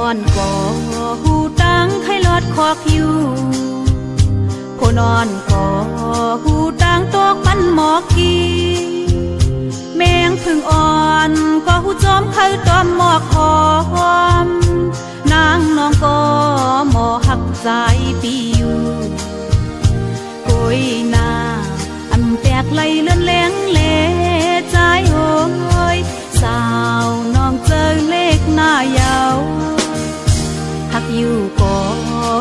อนก่อหูตังไข่ลอดคอกอยู่ผู้นอนก่อหูตังตกปันหมอกกีแมงพึ่งอ่อนก็หูจอมไข่ตอมหมอกหอมนางน้องก็หมอหักใจปีอยู่กุยนาอันแตกไหลเลื่อนแหลงเละใจโอ้ยสาวน้องเจอเลขหน้ายาวหักอยู่ก็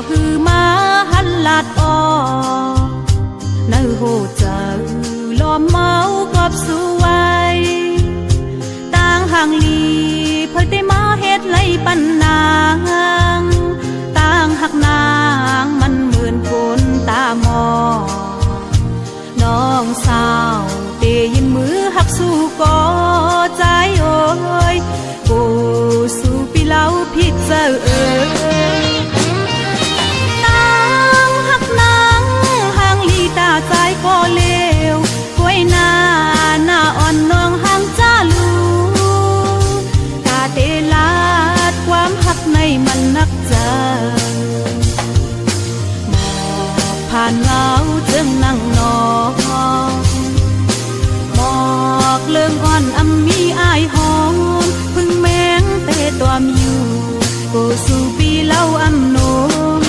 ฮือมาหันลาดออในโหเจอลอมเมากอบสู้ไว้ต่างห่างลีเพิ่งได้มาเฮ็ดไล่ปันนางต่างหักนางมันเหมือนคนตามองน้องสาวเตยินมือหักสู้ก่อใจโอ้ยกูสู้ปีเล่าพิกเจอนางหักนางห่างลีตาใจก็เลวกล้วยหน้าอ่อนน้องห่างจ้าลูตาเตลาดความหักในมันนักเจอหมอกผ่านเงาจึงนั่งนอนหมอกเลื่องอ่อนอำมีอายหอมพึ่งแมงเตตัวมอยู่กูสู่ปีเล่าอำนม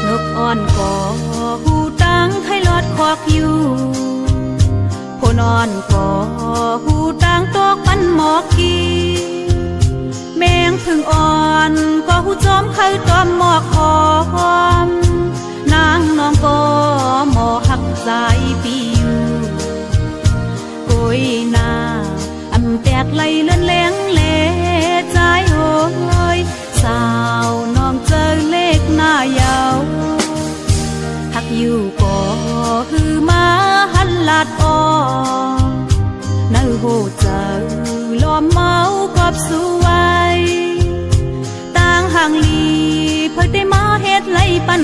นกอ่อนก่อหูตังไข่ลอดคอกอยู่ผู้นอนก่อหูตังตกปันหมอกกีแมงพึ่งอ่อนก็หูจอมไข่ตอมหมอกหอมนางน้องก็หมอหักใจปีอยู่กุยนาอันแตกไหลเลื่อนแหลงเละใจโอ้ยสาวน้องเจอเลขหน้ายาวหักอยู่ก็ฮือมาหันลาดออในโหเจอลอมเมากอบสู้ไว้ต่างห่างลีเพิ่งได้มาเฮ็ดไล่ปัน